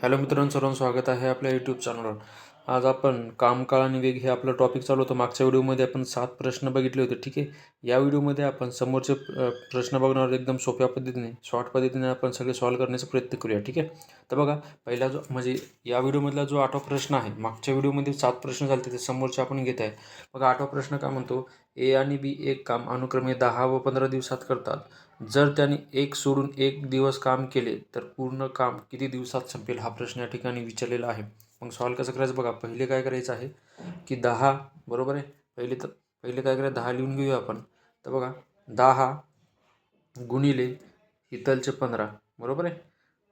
Hello मित्रांनो, सर्वांचं स्वागत आहे आपल्या यूट्यूब चॅनलवर. आज आपण काम, काळ आणि वेग हे आपलं टॉपिक चालू होतं. मागच्या व्हिडिओमध्ये आपण 7 प्रश्न बघितले होते, ठीक आहे. या व्हिडिओमध्ये आपण समोरचे प्रश्न बघणार आहोत. एकदम सोप्या पद्धतीने, शॉर्ट पद्धतीने आपण सगळे सॉल्व्ह करण्याचा प्रयत्न करूया, ठीक आहे. तर बघा, पहिला जो म्हणजे या व्हिडिओमधला जो 8वा प्रश्न आहे, मागच्या व्हिडिओमध्ये 7 प्रश्न झाले ते समोरचे आपण घेत आहे. बघा, 8वा प्रश्न काय म्हणतो, ए आणि बी एक काम अनुक्रमे 10 व 15 दिवसात करतात. जर त्यांनी एक सोडून एक दिवस काम केले तर पूर्ण काम किती दिवसात संपेल, हा प्रश्न या ठिकाणी विचारलेला आहे. मग सॉल्व कसं करायचं बघा, पहिले काय करायचं आहे की 10, बरोबर आहे. पहिले काय करायचं, 10 लिहून घेऊया आपण. तर बघा, 10 गुणिले इथलचे 15, बरोबर आहे.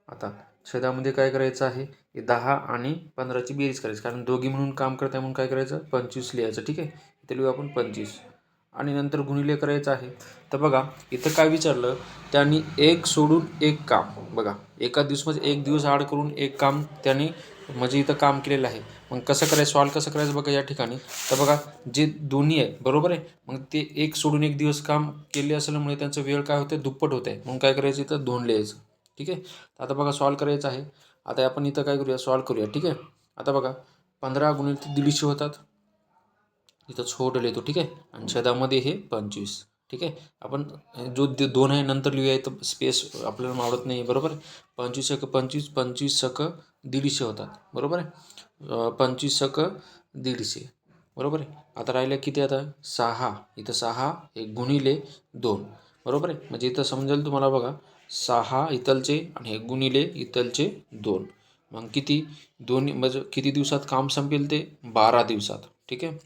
आता छेदामध्ये काय करायचं आहे, 10 आणि 15ची बेरीज करायची, कारण दोघी म्हणून काम करताय म्हणून काय करायचं, 25 लिहायचं, ठीक आहे. इथे लिहू आपण 25 आणि नंतर गुणिले करायचं आहे. तर बघा, इथं काय विचारलं, त्यांनी एक सोडून एक काम, बघा एका दिवसामध्ये एक दिवस आड करून एक काम त्यांनी म्हणजे इथं काम केलेलं आहे. मग कसं करायचं, सॉल्व कसं करायचं बघा या ठिकाणी. तर बघा, जे दोन्ही आहे, बरोबर आहे, मग ते एक सोडून एक दिवस काम केले असल्यामुळे त्यांचं वेळ काय होते, दुप्पट होत आहे. मग काय करायचं, इथं 2 लिहायचं, ठीक आहे. आता बघा, सॉल्व करायचं आहे. आता आपण इथं काय करूया, सॉल्व करूया, ठीक आहे. आता बघा, 15 गुणिले 150 होतात, इथं छोटं लिहितो, ठीक आहे. आणि छेदामध्ये हे 25, ठीक आहे. आपण जो 2 आहे नंतर लिहूया, इथं स्पेस आपल्याला आवडत नाही, बरोबर आहे. 25 × 25, 25 × 150 होतात, बरोबर आहे. 25 × 150, बरोबर आहे. आता राहिलं किती, आता 6, इथं 6 एक गुणिले 2, बरोबर आहे. म्हणजे इथं समजेल तुम्हाला बघा, 6 इथलचे आणि हे गुणिले इथलचे 2, मग किती, दोन्ही म्हणजे किती दिवसात काम संपेल, ते 12 दिवसात, ठीक आहे.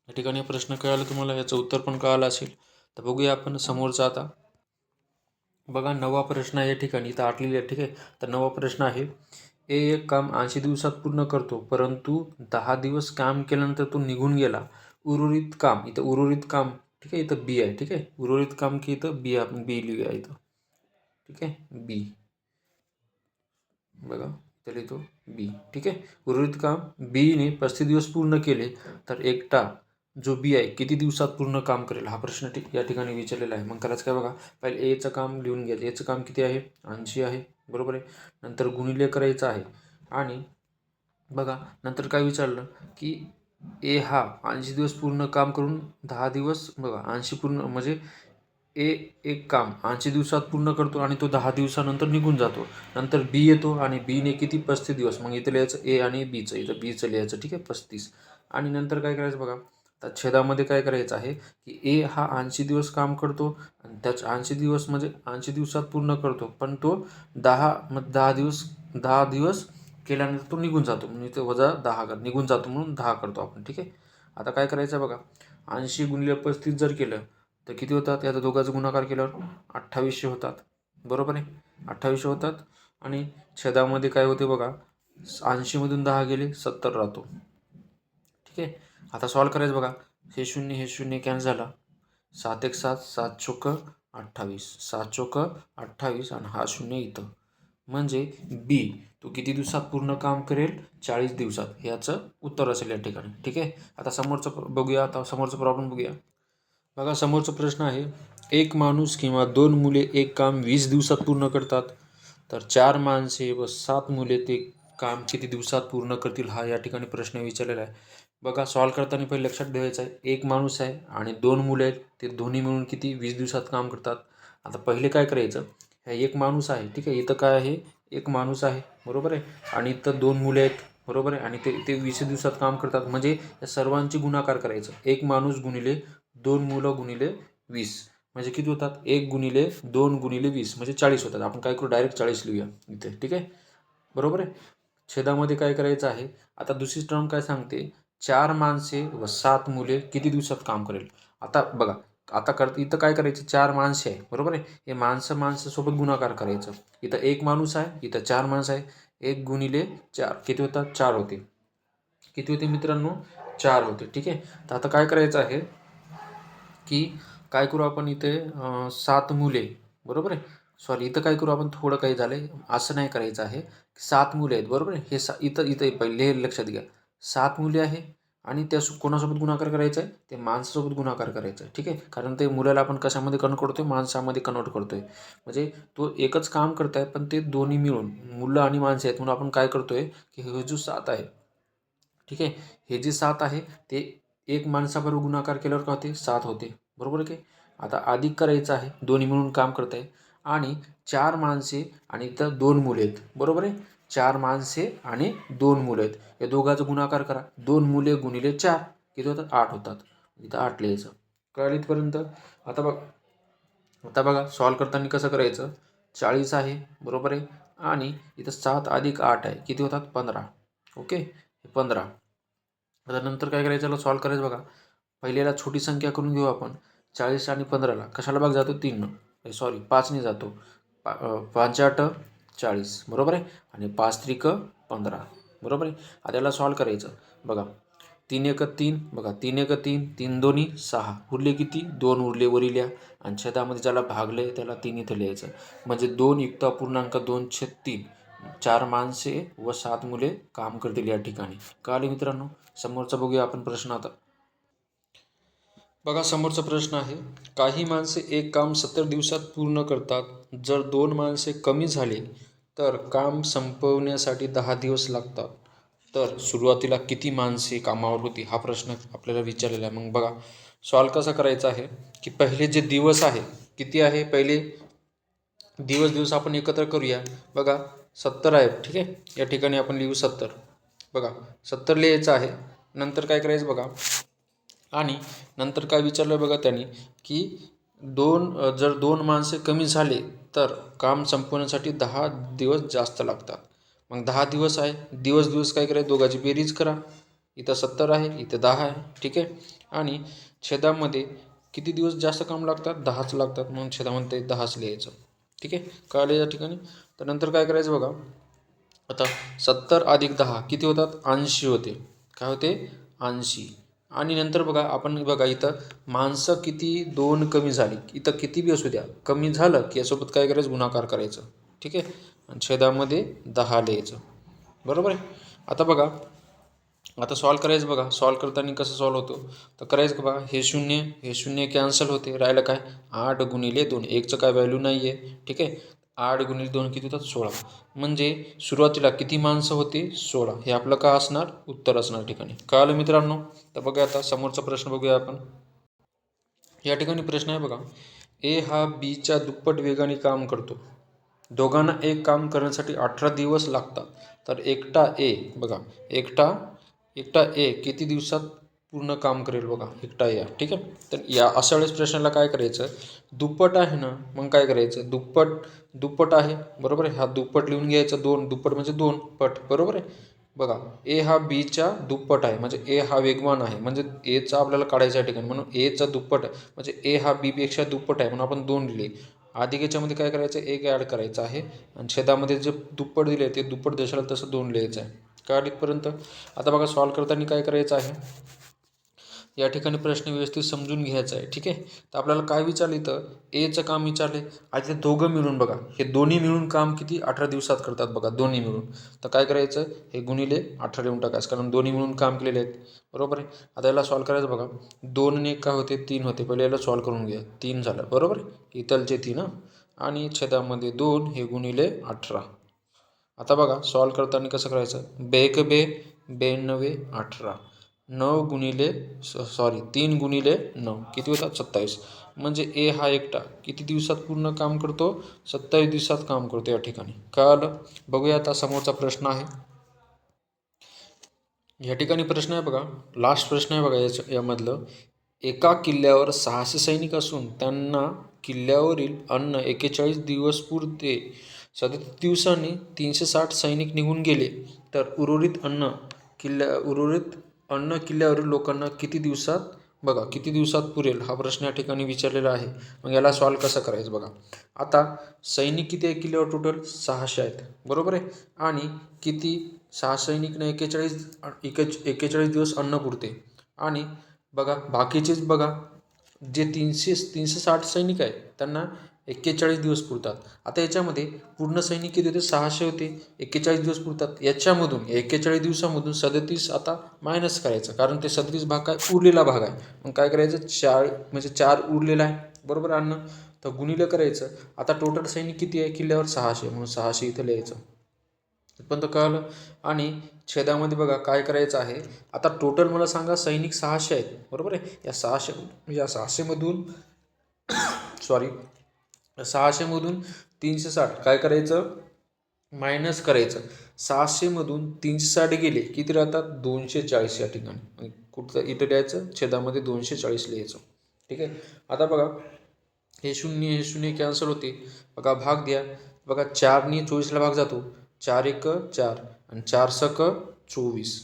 या ठिकाणी प्रश्न कळाला तुम्हाला, याचं उत्तर पण कळालं असेल. तर बघूया आपण समोरचा. आता बघा, 9वा प्रश्न आहे या ठिकाणी, इथं 8 लिहिलं आहे, ठीक आहे. तर 9वा प्रश्न आहे, ए एक काम 80 दिवसात पूर्ण करतो, परंतु 10 दिवस काम केल्यानंतर तो निघून गेला. उर्वरित काम, इथं उर्वरित काम, ठीक आहे, इथं बी आहे, ठीक आहे. उर्वरित काम की इथं बी, आपण बी लिहूया इथं, ठीक आहे. बी, बघा इथं लिहितो बी, ठीक आहे. उर्वरित काम बीने 35 दिवस पूर्ण केले तर एकटा जो बी आहे किती दिवसात पूर्ण काम करेल, हा प्रश्न या ठिकाणी विचारलेला आहे. मग करायचं काय बघा, पहिले एचं काम लिहून घ्यायचं. एचं काम किती आहे, 80 आहे, बरोबर आहे. नंतर गुणिले करायचं आहे आणि बघा नंतर काय विचारलं की ए हा 80 दिवस पूर्ण काम करून 10 दिवस, बघा 80 पूर्ण म्हणजे ए एक काम 80 दिवसात पूर्ण करतो आणि तो 10 दिवसानंतर निघून जातो. नंतर बी येतो आणि बीने किती, 35 दिवस. मग इथं लिहायचं ए आणि बीचं, इथं बीचं लिहायचं, ठीक आहे, 35. आणि नंतर काय करायचं बघा, तर छेदामध्ये काय करायचं आहे की ए हा 80 दिवस काम करतो आणि त्याच 80 दिवस म्हणजे 80 दिवसात पूर्ण करतो, पण तो 10 दिवस केल्यानंतर तो निघून जातो, म्हणजे ते वजा 10 निघून जातो म्हणून 10 करतो आपण, ठीक आहे. आता काय करायचं बघा, 80 गुणिले 35 जर केलं तर किती होतात, याचा दोघांचा गुणाकार केल्यावर 2800 होतात, बरोबर आहे. 2800 होतात आणि छेदामध्ये काय होते बघा, 80मधून 10 गेले 70 राहतो, ठीक आहे. आता सॉल्व करायचं बघा, हे शून्य कॅन्सल झाला. 7 × 7, 7 चोक 28, 7 चोक 28 आणि हा शून्य इथं, म्हणजे बी तो किती दिवसात पूर्ण काम करेल, 40 दिवसात, हे याचं उत्तर असेल या ठिकाणी, ठीक आहे. आता समोरचं बघूया, आता समोरचं प्रॉब्लेम बघूया. बघा, समोरचा प्रश्न आहे, एक माणूस किंवा 2 मुले एक काम 20 दिवसात पूर्ण करतात, तर 4 माणसे व 7 मुले ते काम किती दिवसात पूर्ण करतील, हा या ठिकाणी प्रश्न विचारलेला आहे. बघा, सॉल्व करताना पहिले लक्षात ठेवायचं आहे, एक माणूस आहे आणि 2 मुले आहेत, ते दोन्ही मिळून किती 20 दिवसात काम करतात. आता पहिले काय करायचं, ह्या एक माणूस आहे, ठीक आहे, इथं काय आहे, एक माणूस आहे, बरोबर आहे. आणि इथं 2 मुले आहेत, बरोबर आहे. आणि ते 20 दिवसात काम करतात, म्हणजे या सर्वांची गुणाकार करायचं. एक माणूस गुणिले 2 मुलं गुणिले 20, म्हणजे किती होतात, 1 गुणिले 2 गुणिले 20 म्हणजे 40 होतात. आपण काय करू, डायरेक्ट 40 लिहूया इथे, ठीक आहे, बरोबर आहे. छेदामध्ये काय करायचं आहे, आता दुसरी टर्म काय सांगते, 4 माणसे व 7 मुले किती दिवसात काम करेल. आता बघा, आता इथं काय करायचं, 4 माणसे आहे, बरोबर आहे. हे माणसासोबत गुणाकार करायचं. इथं एक माणूस आहे, इथं 4 माणसं आहे, 1 गुणिले 4 किती होतात, 4 होते. किती होते मित्रांनो, 4 होते, ठीक आहे. तर आता काय करायचं आहे की काय करू आपण, इथे 7 मुले, बरोबर आहे. सॉरी, इथं काय करू आपण, थोडं काही झालं आहे, असं नाही करायचं आहे. 7 मुले आहेत, बरोबर आहे. हे इथं इथं पहिले हे लक्षात घ्या, 7 मुले आहे आणि त्या कोणासोबत गुणाकार करायचा आहे, ते माणसासोबत गुणाकार करायचा आहे. ठीक आहे, कारण ते मुलाला आपण कशामध्ये कन्वर्ट करतोय, माणसामध्ये कन्वर्ट करतोय. म्हणजे तो एकच काम करत आहे, पण ते दोन्ही मिळून मुलं आणि माणसं आहेत म्हणून आपण काय करतोय की हे जो 7 आहे, ठीक आहे, हे जे 7 आहे ते एक माणसाबरोबर गुणाकार केल्यावर का होते, 7 होते. बरोबर आहे की. आता अधिक करायचं आहे, दोन्ही मिळून काम करत आहे आणि 4 माणसे आणि इथं 2 मुले आहेत. बरोबर आहे. 4 माणसे आणि 2 मुलं आहेत. या दोघांचा गुणाकार करा. 2 मुले गुणिले 4 किती होतात, 8 होतात. इथं 8 लिहायचं. कळलं इथपर्यंत. आता बघा सॉल्व करताना कसं करायचं. 40 आहे, बरोबर आहे, आणि इथं 7 अधिक 8 आहे, किती होतात, 15. ओके, 15. आता नंतर काय करायचं, याला सॉल्व करायचं. बघा पहिल्याला छोटी संख्या करून घेऊ आपण. 40 आणि 15ला कशाला भाग जातो, 3 सॉरी 5ने जातो. 5 8 40, बरोबर आहे, आणि 5 त्रिक 15, बरोबर आहे. आता याला सॉल्व करायचं. बघा 3 1 3, बघा 3 1 3, 3 2 6, उरले किती, 2 उरले वर लिहा, आणि छेदामध्ये ज्याला भागले त्याला 3 इथं लिहायचं. म्हणजे 2 युक्त अपूर्णांक 2/3, 4 माणसे व 7 मुले काम करतील या ठिकाणी. कळले मित्रांनो. समोरचा बघूया आपण प्रश्न. आता बघा समोरचा प्रश्न आहे, काही माणसे एक काम 70 दिवसात पूर्ण करतात. जर 2 माणसे कमी झाली तर काम संपवण्यासाठी 10 दिवस लागतात. तर सुरुवातीला किती माणसे कामावर होती, हा प्रश्न आपल्याला विचारलेला आहे. मग बघा सॉल्व कसा करायचा आहे की पहिले जे दिवस आहे, किती आहे, पहिले दिवस आपण एकत्र करूया. बघा 70 आहे, ठीक आहे, या ठिकाणी आपण लिहू 70. बघा 70 लिहायचं आहे. नंतर काय करायचं बघा, आणि नंतर काय विचारलं बघा त्यांनी की जर 2 माणसे कमी झाले तर काम संपवण्यासाठी 10 दिवस जास्त लागतात. मग 10 दिवस आहे, दिवस काय करायचं, दोघांची बेरीज करा. इथं 70 आहे, इथं 10 आहे, ठीक आहे, आणि छेदामध्ये किती दिवस जास्त काम लागतात, 10च लागतात, म्हणून छेदामध्ये 10च लिहायचं. ठीक आहे, कळलं या ठिकाणी. तर नंतर काय करायचं बघा, आता 70 अधिक 10 किती होतात, 80 होते. काय होते, 80. आणि नंतर बघा आपण बघा इथं माणसं किती, 2 कमी झाली, इथं किती बी असू द्या, कमी झालं की यासोबत काय करायचं, गुणाकार करायचं. ठीक आहे, आणि छेदामध्ये 10 लिहायचं. बरोबर आहे. आता बघा आता सॉल्व करायचं. बघा सॉल्व करताना कसं सॉल्व होतो, तर करायचं बघा, हे शून्य कॅन्सल होते, राहिलं काय, 8 गुणिले 2, एकचं काय व्हॅल्यू नाही आहे. ठीक आहे, 8 गुणिले 2 किती होतात, 16. म्हणजे सुरुवातीला किती माणसं होती, 16. हे आपलं का असणार, उत्तर असणार ठिकाणी. कळलं मित्रांनो. तर बघा आता समोरचा प्रश्न बघूया आपण. या ठिकाणी प्रश्न आहे बघा, ए हा बीच्या दुप्पट वेगाने काम करतो. दोघांना एक काम करण्यासाठी 18 दिवस लागतात. तर एकटा ए किती दिवसात पूर्ण काम करेल, बघा एकटा ए. ठीक आहे, तर या अशा वेळेस प्रश्नाला काय करायचं, दुप्पट आहे ना, मग काय करायचं, दुप्पट आहे, बरोबर आहे, हा दुप्पट लिहून घ्यायचा. 2 दुप्पट म्हणजे 2 पट, बरोबर आहे. बघा ए हा बीच्या दुप्पट आहे, म्हणजे ए हा वेगवान आहे, म्हणजे एचा आपल्याला काढायचा आहे ठिकाणी, म्हणून एचा दुप्पट आहे, म्हणजे ए हा बी पेक्षा दुप्पट आहे, म्हणून आपण 2 लिहिले. आधी याच्यामध्ये काय करायचं, एक ॲड करायचं आहे, आणि छेदामध्ये जे दुप्पट दिले ते दुप्पट देशाला तसं 2 लिहायचं आहे. कळलं इथपर्यंत. आता बघा सॉल्व करताना काय करायचं आहे, या ठिकाणी प्रश्न व्यवस्थित समजून घ्यायचा आहे. ठीक आहे, तर आपल्याला काय विचारलं, इथं एचं काम विचारले, आणि ते दोघं मिळून बघा, हे दोन्ही मिळून काम किती, 18 दिवसात करतात. बघा दोन्ही मिळून, तर काय करायचं, हे गुणिले 18 लिहून टाकायचं, कारण दोन्ही मिळून काम केलेले आहेत. बरोबर आहे. आता याला सॉल्व करायचं. बघा 2 ने काय होते, 3 होते. पहिले याला सॉल्व करून घ्या. 3 झालं, बरोबर आहे, इथलचे 3 आणि छेदामध्ये 2, हे गुणिले 18. आता बघा सॉल्व करताना कसं करायचं, 92 18, 3 गुणिले 9 किती होतात, 27. म्हणजे ए हा एकटा किती दिवसात पूर्ण काम करतो, 27 दिवसात काम करतो या ठिकाणी. कळलं. बघूया आता समोरचा प्रश्न आहे. या ठिकाणी प्रश्न आहे बघा, लास्ट प्रश्न आहे बघा यामधलं, एका किल्ल्यावर 600 सैनिक असून त्यांना किल्ल्यावरील अन्न 41 दिवस पुरते. 37 दिवसांनी 360 सैनिक निघून गेले तर उर्वरित अन्न किल्ल्यावरील लोकांना किती दिवसात, बघा किती दिवसात पुरेल, हा प्रश्न या ठिकाणी विचारलेला आहे. मग याला सॉल्व कसं करायचं बघा. आता सैनिक किती आहे किल्ल्यावर, टोटल 600 आहेत, बरोबर आहे, आणि किती 6 सैनिकने 41 दिवस अन्न पुरते. आणि बघा बाकीचेच बघा जे 360 सैनिक आहेत त्यांना 41 दिवस पुरतात. आता याच्यामध्ये पूर्ण सैनिक किती होते? 600 होते. 41 दिवस पुरतात. याच्यामधून 41 दिवसामधून 37 आता मायनस करायचं, कारण ते 37 भाग काय उरलेला भाग आहे. मग काय करायचं? 4 म्हणजे 4 उरलेला आहे, बरोबर अन्न. तर गुणिलं करायचं. आता टोटल सैनिक किती आहे किल्ल्यावर? 600, म्हणून 600 इथं लिहायचं. पण तर कळलं. आणि छेदामध्ये बघा काय करायचं आहे. आता टोटल मला सांगा सैनिक 600 आहेत, बरोबर आहे. या 600मधून सॉरी 600मधून 360 काय करायचं? मायनस करायचं. 600मधून 360 गेले किती राहतात? 240 या ठिकाणी. कुठं इथं द्यायचं? छेदामध्ये 240 लिहायचं. ठीक आहे. आता बघा हे शून्य कॅन्सल होते. बघा भाग द्या. बघा 4नी 24ला भाग जातो. 4 1 4 आणि 4 6 24.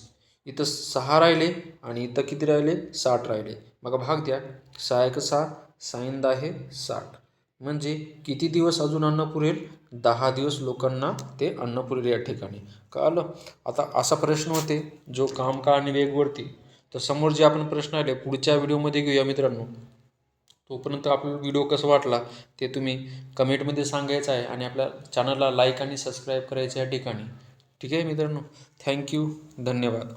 इथं 6 राहिले आणि इथं किती राहिले? 60 राहिले. बघा भाग द्या. 6 1 6 6 10 60. म्हणजे किती दिवस अजून अन्न पुरेल? 10 दिवस लोकांना ते अन्न पुरेल या ठिकाणी. कळलं. आता असा प्रश्न होते जो कामकाळ आणि वेगवरती. तर समोर जे आपण प्रश्न आले पुढच्या व्हिडिओमध्ये घेऊया मित्रांनो. तोपर्यंत आपला व्हिडिओ कसा वाटला ते तुम्ही कमेंटमध्ये सांगायचं आहे आणि आपल्या चॅनलला लाईक आणि सबस्क्राईब करायचं या ठिकाणी. ठीक आहे मित्रांनो. थँक्यू. धन्यवाद.